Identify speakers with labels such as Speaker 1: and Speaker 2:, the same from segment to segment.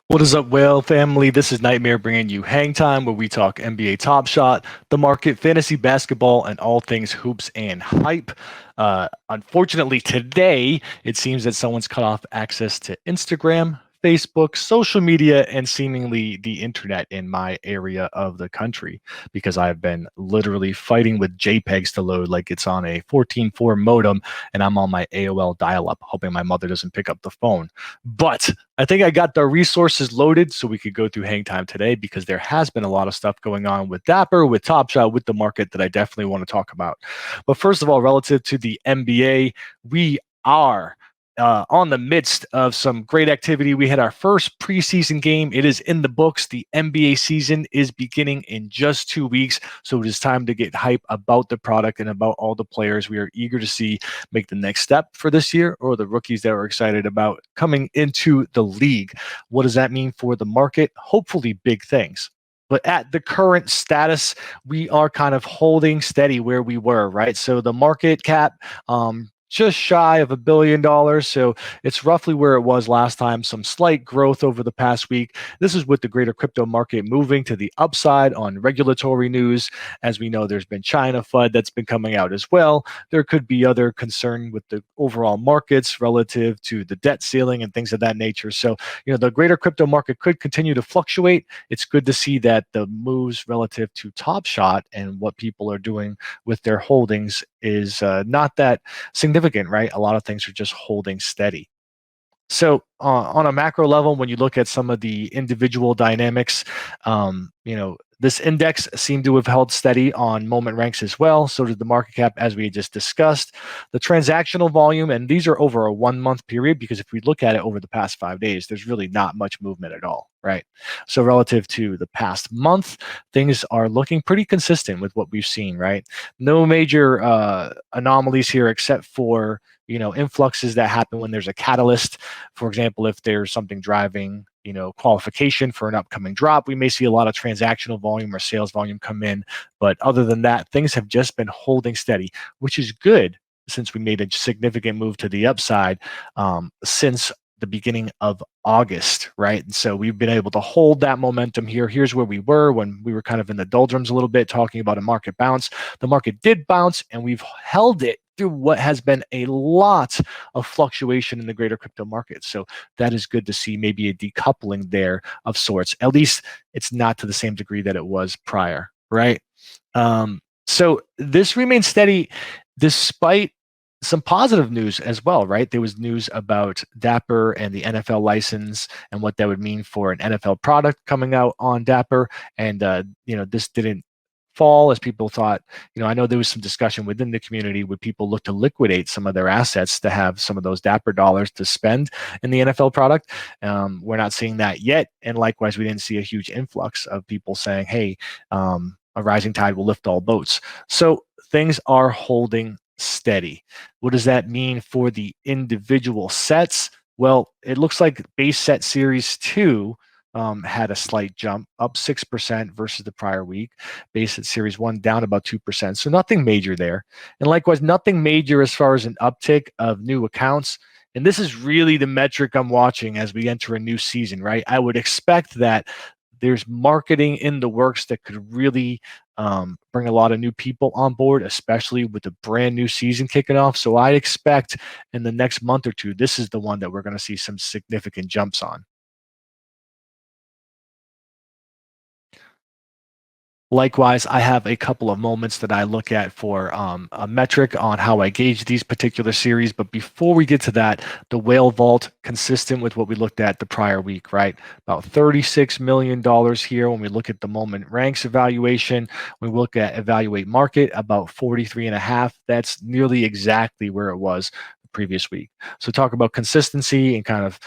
Speaker 1: What is up, Whale family? This is Nytmare bringing you Hangtime, where we talk NBA Top Shot, the market, fantasy basketball, and all things hoops and hype. Unfortunately, today, it seems that someone's cut off access to Instagram, Facebook, social media, and seemingly the internet in my area of the country because I've been literally fighting with JPEGs to load like it's on a 14.4 modem and I'm on my AOL dial up, hoping my mother doesn't pick up the phone. But I think I got the resources loaded so we could go through Hangtime today because there has been a lot of stuff going on with Dapper, with Top Shot, with the market that I definitely want to talk about. But first of all, relative to the NBA, we are on the midst of some great activity. We had our first preseason game. It is in the books. The NBA season is beginning in just 2 weeks. So it is time to get hype about the product and about all the players we are eager to see make the next step for this year, or the rookies that we're excited about coming into the league. What does that mean for the market? Hopefully, big things. But at the current status, we are kind of holding steady where we were, right? So the market cap, just shy of $1 billion. So it's roughly where it was last time, some slight growth over the past week. This is with the greater crypto market moving to the upside on regulatory news. As we know, there's been China FUD that's been coming out as well. There could be other concern with the overall markets relative to the debt ceiling and things of that nature. So, the greater crypto market could continue to fluctuate. It's good to see that the moves relative to Top Shot and what people are doing with their holdings is not that significant, right? A lot of things are just holding steady. So on a macro level, when you look at some of the individual dynamics, this index seemed to have held steady on moment ranks as well. So did the market cap, as we had just discussed. The transactional volume, and these are over a 1 month period, because if we look at it over the past 5 days, there's really not much movement at all, right? So relative to the past month, things are looking pretty consistent with what we've seen, right? No major anomalies here except for influxes that happen when there's a catalyst. For example, if there's something driving qualification for an upcoming drop, we may see a lot of transactional volume or sales volume come in. But other than that, things have just been holding steady, which is good since we made a significant move to the upside since the beginning of August, right? And so we've been able to hold that momentum here. Here's where we were when we were kind of in the doldrums a little bit, talking about a market bounce. The market did bounce, and we've held it through what has been a lot of fluctuation in the greater crypto market. So that is good to see, maybe a decoupling there of sorts. At least it's not to the same degree that it was prior, right? So this remains steady despite some positive news as well, right? There was news about Dapper and the NFL license and what that would mean for an NFL product coming out on Dapper. And, this didn't fall as people thought. I know there was some discussion within the community would people look to liquidate some of their assets to have some of those Dapper dollars to spend in the NFL product. We're not seeing that yet. And likewise, we didn't see a huge influx of people saying, hey, a rising tide will lift all boats. So things are holding steady. What does that mean for the individual sets? Well, it looks like base set series 2 had a slight jump, up 6% versus the prior week. Base set series 1 down about 2%. So nothing major there. And likewise, nothing major as far as an uptick of new accounts. And this is really the metric I'm watching as we enter a new season, right? I would expect that there's marketing in the works that could really bring a lot of new people on board, especially with the brand new season kicking off. So I expect in the next month or two, this is the one that we're going to see some significant jumps on. Likewise, I have a couple of moments that I look at for a metric on how I gauge these particular series. But before we get to that, the whale vault, consistent with what we looked at the prior week, right? About $36 million here when we look at the moment ranks evaluation. We look at evaluate market, about 43 and a half. That's nearly exactly where it was the previous week. So talk about consistency and kind of,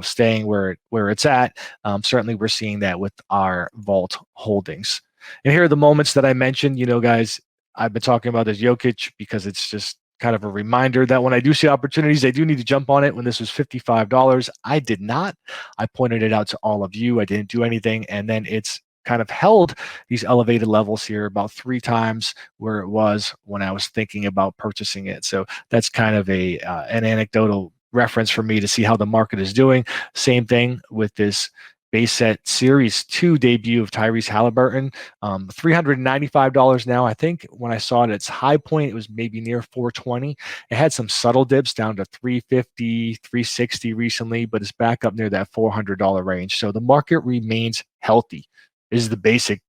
Speaker 1: staying where it's at. Certainly we're seeing that with our vault holdings. And here are the moments that I mentioned. Guys, I've been talking about this Jokic because it's just kind of a reminder that when I do see opportunities, I do need to jump on it. When this was $55, I did not. I pointed it out to all of you. I didn't do anything. And then it's kind of held these elevated levels here about 3 times where it was when I was thinking about purchasing it. So that's kind of an anecdotal reference for me to see how the market is doing. Same thing with this base set Series 2 debut of Tyrese Halliburton. $395 now. I think when I saw it at its high point, it was maybe near 420. It had some subtle dips down to 350, 360 recently, but it's back up near that $400 range. So the market remains healthy is the basic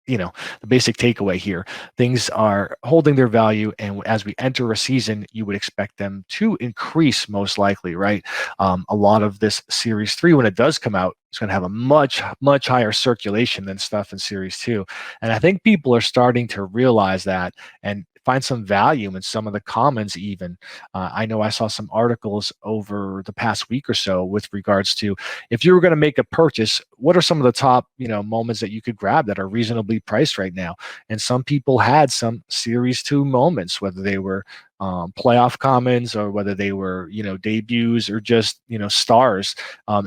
Speaker 1: the basic takeaway here. Things are holding their value, and as we enter a season, you would expect them to increase most likely, right? A lot of this Series 3, when it does come out, it's going to have a much, much higher circulation than stuff in Series 2. And I think people are starting to realize that and find some value in some of the comments even. I know I saw some articles over the past week or so with regards to if you were going to make a purchase, what are some of the top, moments that you could grab that are reasonably priced right now? And some people had some Series 2 moments, whether they were playoff commons or whether they were, debuts or just, stars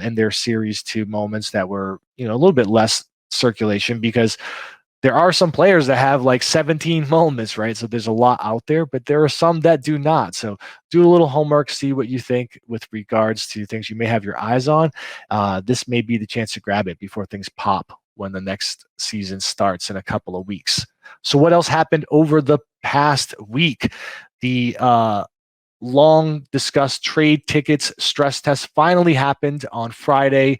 Speaker 1: in their Series 2 moments that were, a little bit less circulation because there are some players that have like 17 moments, right? So there's a lot out there, but there are some that do not. So do a little homework, see what you think with regards to things you may have your eyes on. This may be the chance to grab it before things pop when the next season starts in a couple of weeks. So what else happened over the past week? The long discussed trade tickets stress test finally happened on Friday.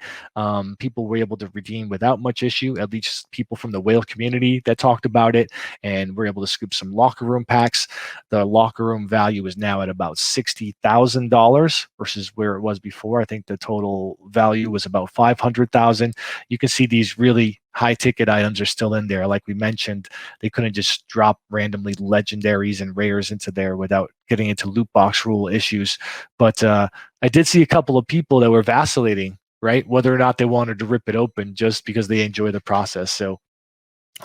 Speaker 1: People were able to redeem without much issue, at least people from the whale community that talked about it, and were able to scoop some locker room packs. The locker room value is now at about $60,000 versus where it was before. I think the total value was about $500,000. You can see these really high ticket items are still in there. Like we mentioned, they couldn't just drop randomly legendaries and rares into there without getting into loot box rule issues. But I did see a couple of people that were vacillating, right? Whether or not they wanted to rip it open just because they enjoy the process. So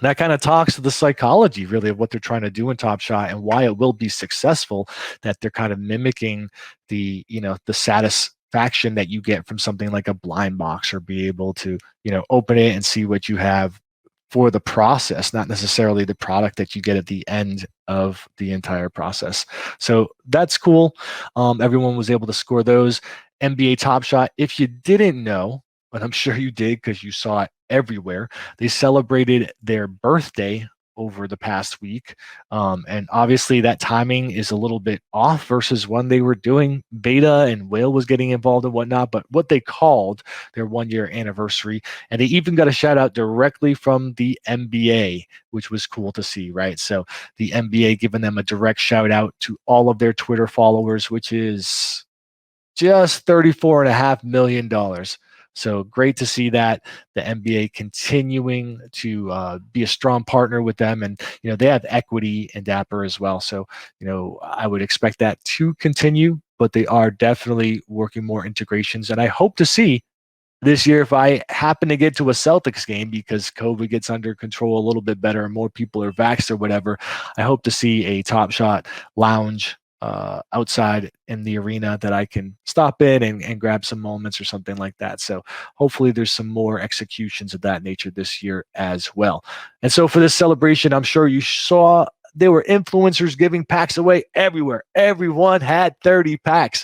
Speaker 1: that kind of talks to the psychology really of what they're trying to do in Top Shot and why it will be successful, that they're kind of mimicking the satisfaction that you get from something like a blind box, or be able to open it and see what you have for the process, not necessarily the product that you get at the end of the entire process. So that's cool. Everyone was able to score those. NBA Top Shot, if you didn't know, but I'm sure you did because you saw it everywhere, they celebrated their birthday over the past week. And obviously that timing is a little bit off versus when they were doing beta and Whale was getting involved and whatnot, but what they called their 1-year anniversary. And they even got a shout out directly from the NBA, which was cool to see, right? So the NBA giving them a direct shout out to all of their Twitter followers, which is just $34.5 million. So great to see that the NBA continuing to be a strong partner with them, and they have equity in Dapper as well. So I would expect that to continue, but they are definitely working more integrations, and I hope to see this year, if I happen to get to a Celtics game because COVID gets under control a little bit better and more people are vaxxed or whatever, I hope to see a Top Shot lounge outside in the arena that I can stop in and grab some moments or something like that. So hopefully there's some more executions of that nature this year as well. And so for this celebration, I'm sure you saw there were influencers giving packs away everywhere. Everyone had 30 packs.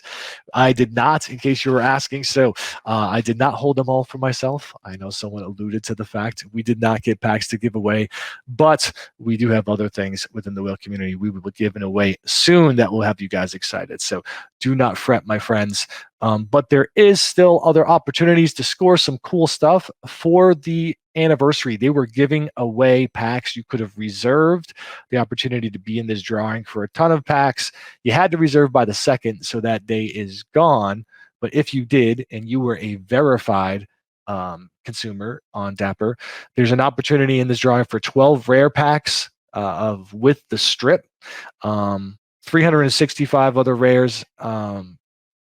Speaker 1: I did not, in case you were asking. So I did not hold them all for myself. I know someone alluded to the fact we did not get packs to give away, but we do have other things within the whale community we will be giving away soon that will have you guys excited. So do not fret, my friends. But there is still other opportunities to score some cool stuff for the anniversary. They were giving away packs. You could have reserved the opportunity to be in this drawing for a ton of packs. You had to reserve by the 2nd, so that day is gone. But if you did and you were a verified consumer on Dapper, there's an opportunity in this drawing for 12 rare packs of with the strip, 365 other rares,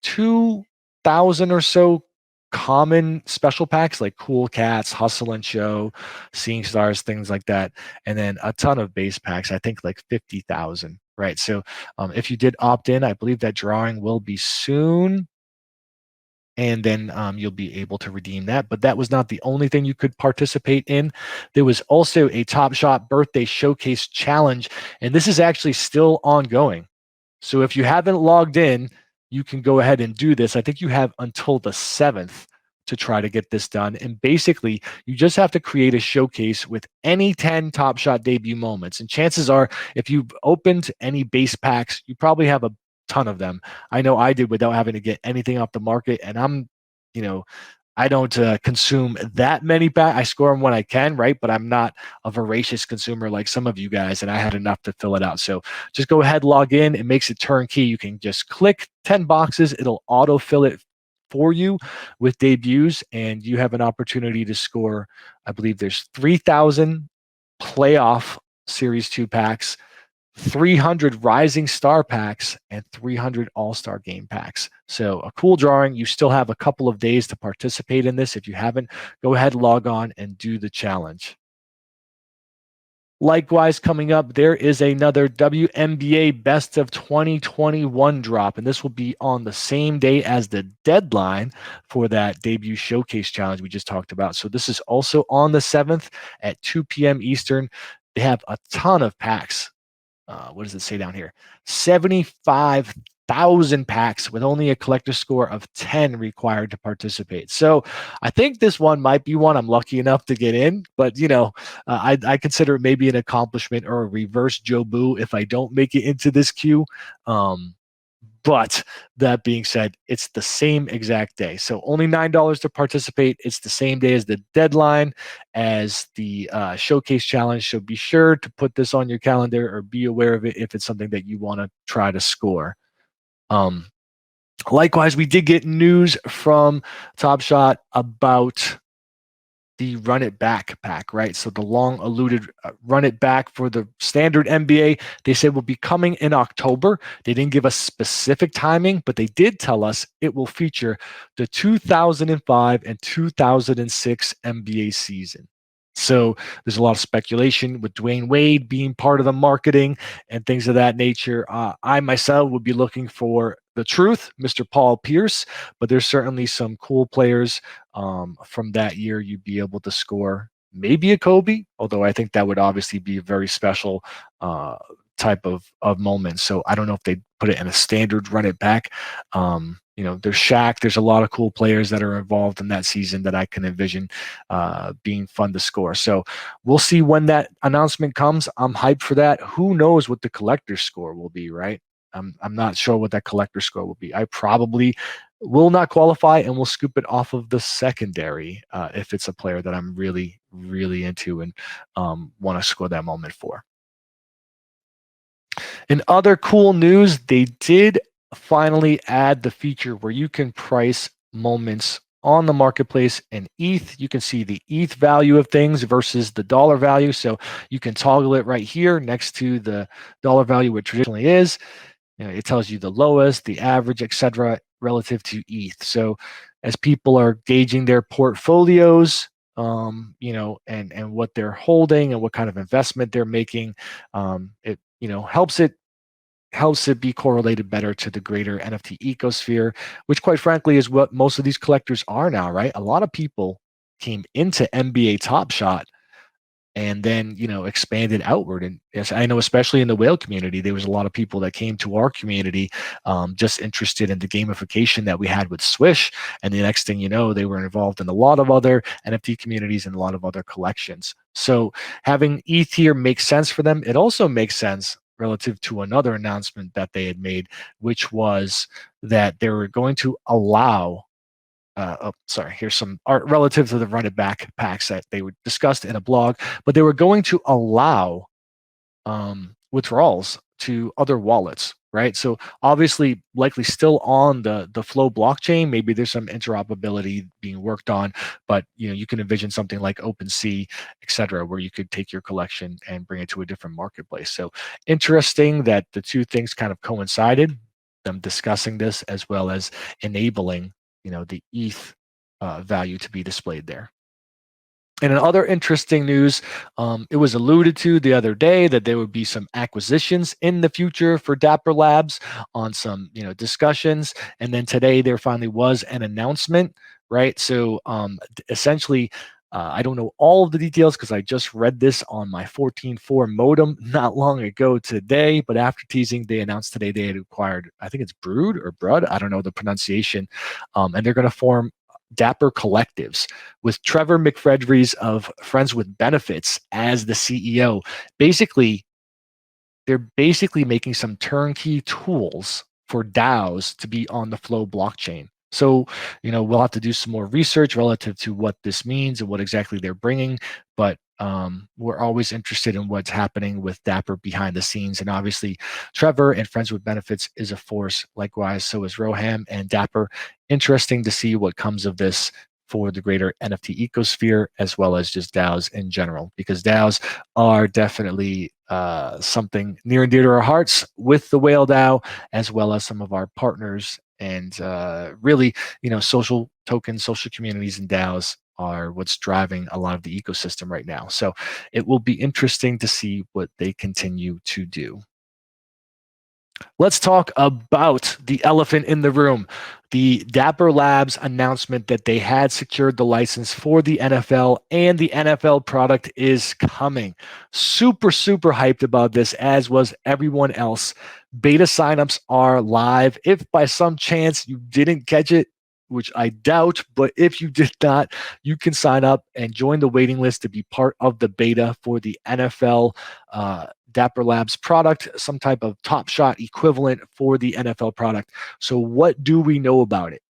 Speaker 1: 2,000 or so common special packs like Cool Cats, Hustle and Show, Seeing Stars, things like that, and then a ton of base packs, I think like 50,000, right? So if you did opt in, I believe that drawing will be soon, and then you'll be able to redeem that. But that was not the only thing you could participate in. There was also a Top Shot Birthday Showcase Challenge, and this is actually still ongoing. So if you haven't logged in, you can go ahead and do this. I think you have until the 7th to try to get this done. And basically, you just have to create a showcase with any 10 Top Shot debut moments. And chances are, if you've opened any base packs, you probably have a ton of them. I know I did without having to get anything off the market. And you know, I don't consume that many packs. I score them when I can, right? But I'm not a voracious consumer like some of you guys, and I had enough to fill it out. So just go ahead, log in. It makes it turnkey. You can just click 10 boxes. It'll autofill it for you with debuts, and you have an opportunity to score. I believe there's 3,000 playoff Series 2 packs, 300 Rising Star packs, and 300 All-Star Game packs. So a cool drawing. You still have a couple of days to participate in this. If you haven't, go ahead, log on, and do the challenge. Likewise, coming up, there is another WNBA Best of 2021 drop, and this will be on the same day as the deadline for that debut showcase challenge we just talked about. So this is also on the 7th at 2 p.m. Eastern. They have a ton of packs. What does it say down here? 75,000 packs with only a collector score of 10 required to participate. So I think this one might be one I'm lucky enough to get in, but I consider it maybe an accomplishment or a reverse Joe Boo if I don't make it into this queue. But that being said, it's the same exact day. So only $9 to participate. It's the same day as the deadline, as the showcase challenge. So be sure to put this on your calendar or be aware of it if it's something that you want to try to score. Likewise, we did get news from Top Shot about the Run It Back pack, right? So the long eluded Run It Back for the standard NBA, they said will be coming in October. They didn't give us specific timing, but they did tell us it will feature the 2005 and 2006 NBA season. So there's a lot of speculation with Dwayne Wade being part of the marketing and things of that nature. I myself would be looking for the truth, Mr. Paul Pierce, but there's certainly some cool players from that year you'd be able to score. Maybe a Kobe, although I think that would obviously be a very special type of moment. So I don't know if they put it in a standard Run It Back. There's Shaq. There's a lot of cool players that are involved in that season that I can envision being fun to score. So we'll see when that announcement comes. I'm hyped for that. Who knows what the collector's score will be, right? I'm not sure what that collector score will be. I probably will not qualify and will scoop it off of the secondary if it's a player that I'm really, really into and want to score that moment for. In other cool news, they did finally add the feature where you can price moments on the marketplace in ETH. You can see the ETH value of things versus the dollar value. So you can toggle it right here next to the dollar value, which traditionally is. It tells you the lowest, the average, etc., relative to ETH. So as people are gauging their portfolios, and what they're holding and what kind of investment they're making, it helps it be correlated better to the greater NFT ecosphere, which quite frankly is what most of these collectors are now, right? A lot of people came into NBA Top Shot and then expanded outward. And yes, I know especially in the whale community, there was a lot of people that came to our community just interested in the gamification that we had with Swish, and the next thing you know, they were involved in a lot of other NFT communities and a lot of other collections. So having ETH here makes sense for them. It also makes sense relative to another announcement that they had made, which was that they were going to allow here's some art relative to the Run It Back packs that they were discussed in a blog, but they were going to allow withdrawals to other wallets, right? So obviously, likely still on the Flow blockchain. Maybe there's some interoperability being worked on, but you can envision something like OpenSea, et cetera, where you could take your collection and bring it to a different marketplace. So interesting that the two things kind of coincided, them discussing this as well as enabling the ETH value to be displayed there. And in other interesting news, it was alluded to the other day that there would be some acquisitions in the future for Dapper Labs on some discussions. And then today there finally was an announcement, right? So essentially, I don't know all of the details because I just read this on my 14.4 modem not long ago today. But after teasing, they announced today they had acquired, I think it's Brood or Brud, I don't know the pronunciation, and they're going to form Dapper Collectives, with Trevor McFredries of Friends with Benefits as the CEO. Basically, they're basically making some turnkey tools for DAOs to be on the Flow blockchain. So, we'll have to do some more research relative to what this means and what exactly they're bringing. But we're always interested in what's happening with Dapper behind the scenes. And obviously, Trevor and Friends with Benefits is a force. Likewise, so is Roham and Dapper. Interesting to see what comes of this for the greater NFT ecosphere, as well as just DAOs in general, because DAOs are definitely something near and dear to our hearts with the Whale DAO, as well as some of our partners. And really, social tokens, social communities, and DAOs are what's driving a lot of the ecosystem right now. So it will be interesting to see what they continue to do. Let's talk about the elephant in the room. The Dapper Labs announcement that they had secured the license for the NFL, and the NFL product is coming. Super, super hyped about this, as was everyone else. Beta signups are live. If by some chance you didn't catch it, which I doubt, but if you did not, you can sign up and join the waiting list to be part of the beta for the NFL Dapper Labs product, some type of Top Shot equivalent for the NFL product. So what do we know about it?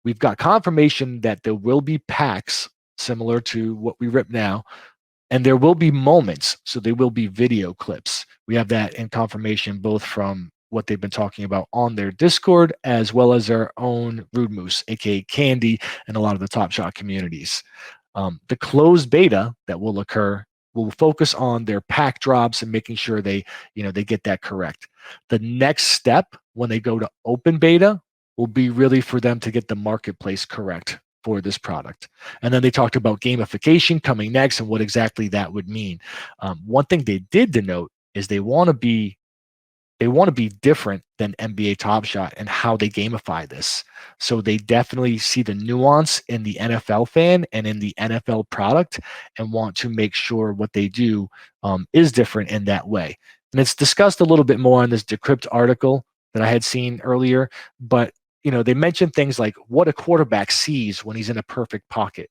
Speaker 1: We've got confirmation that there will be packs similar to what we rip now, and there will be moments. So there will be video clips. We have that in confirmation both from what they've been talking about on their Discord, as well as their own Rude Moose, aka Candy, and a lot of the Top Shot communities. The closed beta that will occur will focus on their pack drops and making sure they get that correct. The next step when they go to open beta will be really for them to get the marketplace correct for this product. And then they talked about gamification coming next and what exactly that would mean. One thing they did denote is they want to be different than NBA Top Shot and how they gamify this. So they definitely see the nuance in the NFL fan and in the NFL product, and want to make sure what they do is different in that way. And it's discussed a little bit more in this Decrypt article that I had seen earlier, but they mentioned things like what a quarterback sees when he's in a perfect pocket,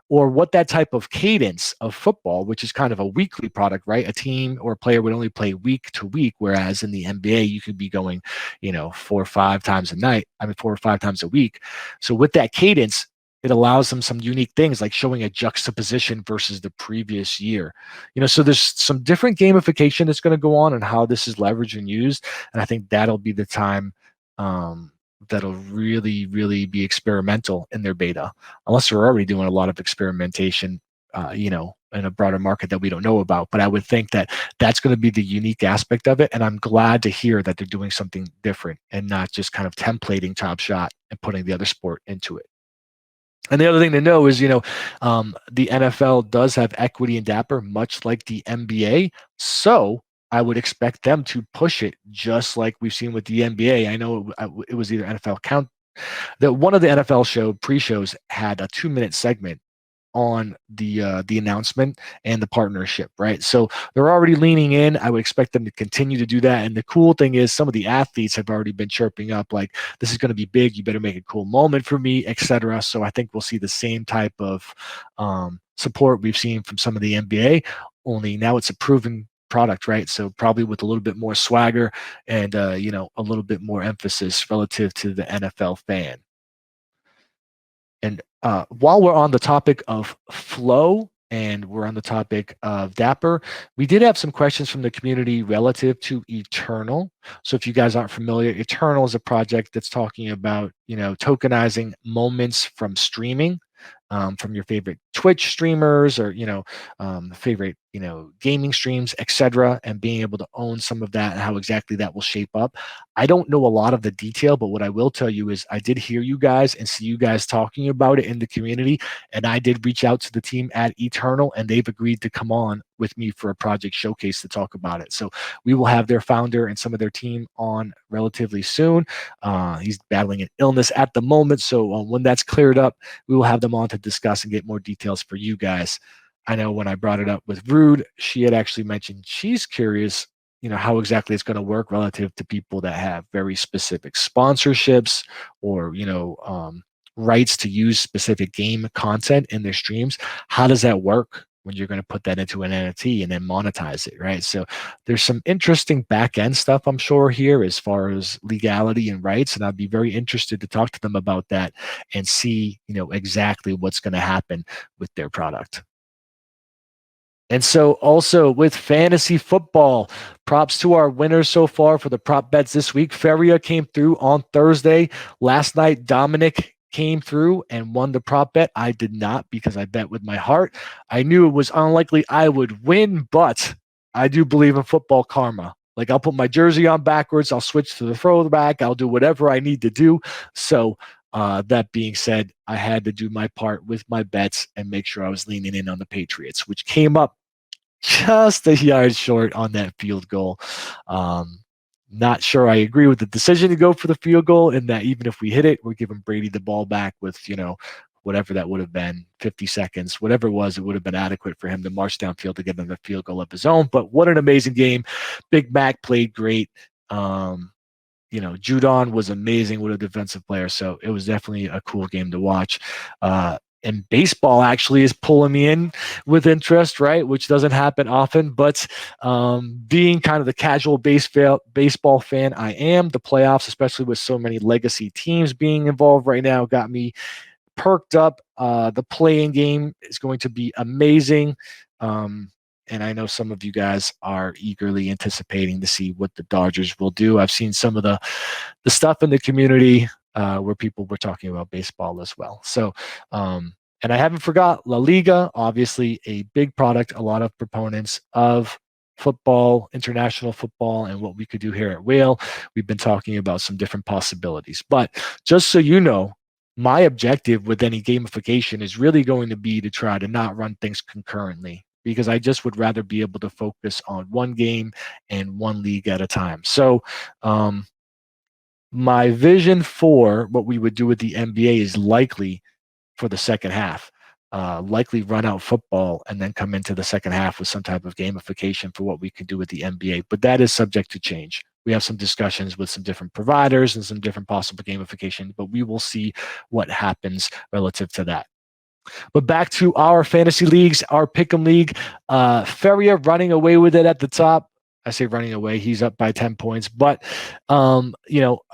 Speaker 1: or what that type of cadence of football, which is kind of a weekly product, right? A team or a player would only play week to week, whereas in the NBA, you could be going, 4 or 5 times a night. 4 or 5 times a week. So with that cadence, it allows them some unique things like showing a juxtaposition versus the previous year. So there's some different gamification that's going to go on and how this is leveraged and used. And I think that'll be the time that'll really, really be experimental in their beta, unless they're already doing a lot of experimentation, in a broader market that we don't know about. But I would think that that's going to be the unique aspect of it. And I'm glad to hear that they're doing something different and not just kind of templating Top Shot and putting the other sport into it. And the other thing to know is, the NFL does have equity in Dapper, much like the NBA. So I would expect them to push it just like we've seen with the NBA. I know it was either NFL Count, that one of the NFL pre-shows had a 2-minute segment on the announcement and the partnership, right? So they're already leaning in. I would expect them to continue to do that. And the cool thing is some of the athletes have already been chirping up like, this is going to be big. You better make a cool moment for me, etc. So I think we'll see the same type of support we've seen from some of the NBA, only now it's a proven product, right? So probably with a little bit more swagger and, a little bit more emphasis relative to the NFL fan. And while we're on the topic of Flow and we're on the topic of Dapper, we did have some questions from the community relative to Eternal. So if you guys aren't familiar, Eternal is a project that's talking about, tokenizing moments from streaming, from your favorite Twitch streamers or, favorite, gaming streams, etc., and being able to own some of that and how exactly that will shape up. I don't know a lot of the detail, but what I will tell you is I did hear you guys and see you guys talking about it in the community. And I did reach out to the team at Eternal, and they've agreed to come on with me for a project showcase to talk about it. So we will have their founder and some of their team on relatively soon. He's battling an illness at the moment. So when that's cleared up, we will have them on to discuss and get more details for you guys. I know when I brought it up with Rude, she had actually mentioned she's curious, how exactly it's going to work relative to people that have very specific sponsorships or, rights to use specific game content in their streams. How does that work when you're going to put that into an NFT and then monetize it, right? So there's some interesting back end stuff, I'm sure, here as far as legality and rights, and I'd be very interested to talk to them about that and see, exactly what's going to happen with their product. And so, also with fantasy football, props to our winners so far for the prop bets this week. Feria came through on Thursday. Last night, Dominic came through and won the prop bet. I did not because I bet with my heart. I knew it was unlikely I would win, but I do believe in football karma. Like, I'll put my jersey on backwards, I'll switch to the throwback, I'll do whatever I need to do. So, that being said, I had to do my part with my bets and make sure I was leaning in on the Patriots, which came up just a yard short on that field goal. Um, Not sure I agree with the decision to go for the field goal, and that even if we hit it, we're giving Brady the ball back with, whatever that would have been, 50 seconds, whatever it would have been adequate for him to march downfield to get him a field goal of his own. But what an amazing game. Big Mac played great. Judon was amazing with a defensive player, so it was definitely a cool game to watch. And baseball actually is pulling me in with interest, right? Which doesn't happen often, but being kind of the casual baseball fan I am, the playoffs, especially with so many legacy teams being involved right now, got me perked up. The playing game is going to be amazing. And I know some of you guys are eagerly anticipating to see what the Dodgers will do. I've seen some of the stuff in the community where people were talking about baseball as well. So, and I haven't forgot La Liga, obviously a big product, a lot of proponents of football, international football, and what we could do here at Whale. We've been talking about some different possibilities. But just so you know, my objective with any gamification is really going to be to try to not run things concurrently, because I just would rather be able to focus on one game and one league at a time. So, my vision for what we would do with the NBA is likely for the second half. Likely run out football and then come into the second half with some type of gamification for what we could do with the NBA. But that is subject to change. We have some discussions with some different providers and some different possible gamification, but we will see what happens relative to that. But back to our fantasy leagues, our pick'em league, Feria running away with it at the top. I say running away. He's up by 10 points, but a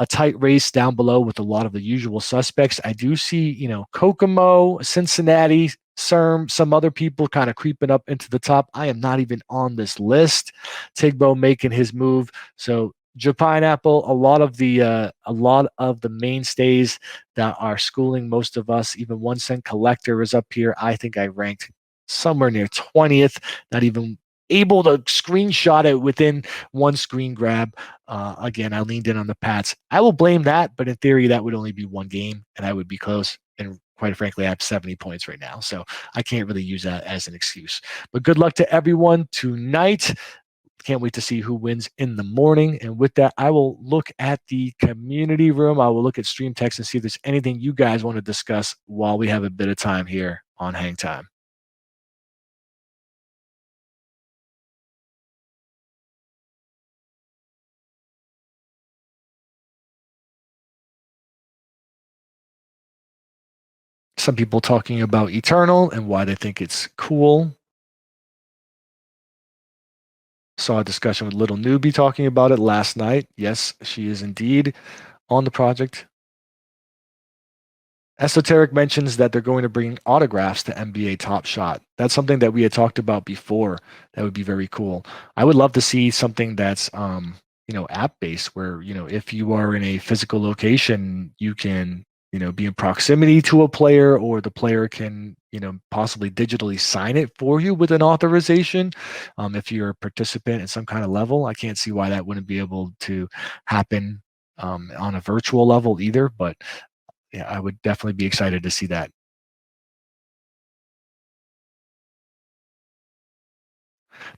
Speaker 1: tight race down below with a lot of the usual suspects. I do see, Kokomo, Cincinnati, CERM, some other people kind of creeping up into the top. I am not even on this list. Tigbo making his move. So Pineapple, a lot of the mainstays that are schooling most of us. Even 1 Cent Collector is up here. I think I ranked somewhere near 20th, not even able to screenshot it within one screen grab. Again, I leaned in on the Pats. I will blame that, but in theory, that would only be one game, and I would be close. And quite frankly, I have 70 points right now, so I can't really use that as an excuse. But good luck to everyone tonight. Can't wait to see who wins in the morning. And with that, I will look at the community room. I will look at stream text and see if there's anything you guys want to discuss while we have a bit of time here on Hangtime. Some people talking about Eternal and why they think it's cool. Saw a discussion with Little Newbie talking about it last night. Yes, she is indeed on the project. Esoteric mentions that they're going to bring autographs to NBA Top Shot. That's something that we had talked about before. That would be very cool. I would love to see something that's app based, where if you are in a physical location, you can be in proximity to a player, or the player can possibly digitally sign it for you with an authorization. If you're a participant at some kind of level, I can't see why that wouldn't be able to happen on a virtual level either. But yeah, I would definitely be excited to see that.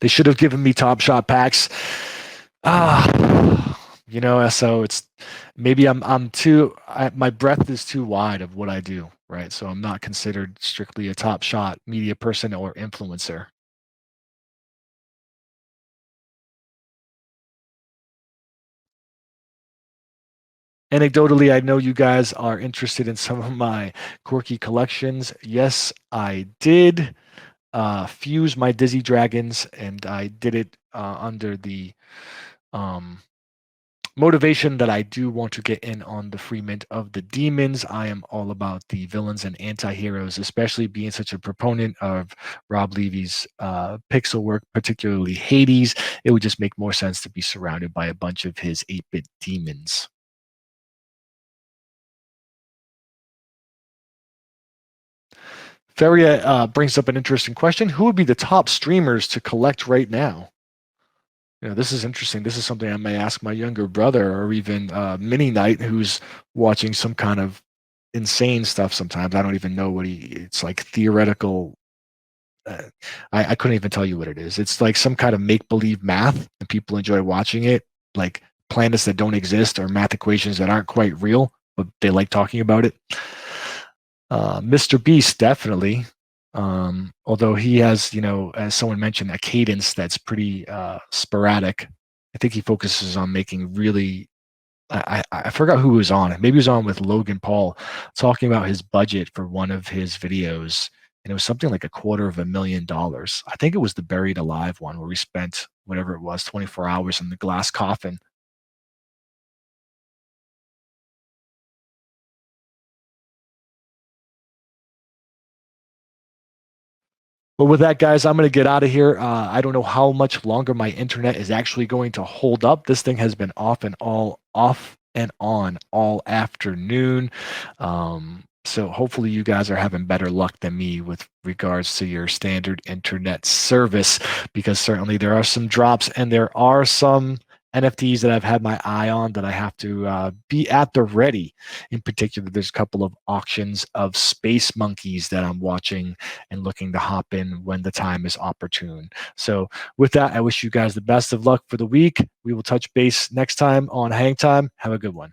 Speaker 1: They should have given me Top Shot packs. So it's maybe I'm too my breadth is too wide of what I do, right? So I'm not considered strictly a Top Shot media person or influencer. Anecdotally, I know you guys are interested in some of my quirky collections. Yes, I did fuse my Dizzy Dragons, and I did it under the um, motivation that I do want to get in on the free mint of the demons. I am all about the villains and anti-heroes, especially being such a proponent of Rob Levy's pixel work, particularly Hades. It would just make more sense to be surrounded by a bunch of his 8-bit demons. Feria brings up an interesting question. Who would be the top streamers to collect right now? This is interesting. This is something I may ask my younger brother or even Mini Knight, who's watching some kind of insane stuff sometimes. I don't even know it's like theoretical. Uh, I couldn't even tell you what it is. It's like some kind of make believe math, and people enjoy watching it, like planets that don't exist or math equations that aren't quite real, but they like talking about it. Mr. Beast, definitely. Although he has, as someone mentioned, a cadence that's pretty sporadic. I think he focuses on making really. I forgot who was on it. Maybe he was on with Logan Paul, talking about his budget for one of his videos, and it was something like $250,000. I think it was the Buried Alive one where we spent whatever it was, 24 hours in the glass coffin. But with that, guys, I'm going to get out of here. I don't know how much longer my internet is actually going to hold up. This thing has been off and on all afternoon. So hopefully you guys are having better luck than me with regards to your standard internet service, because certainly there are some drops and there are some NFTs that I've had my eye on that I have to be at the ready. In particular, there's a couple of auctions of space monkeys that I'm watching and looking to hop in when the time is opportune. So with that, I wish you guys the best of luck for the week. We will touch base next time on Hangtime. Have a good one.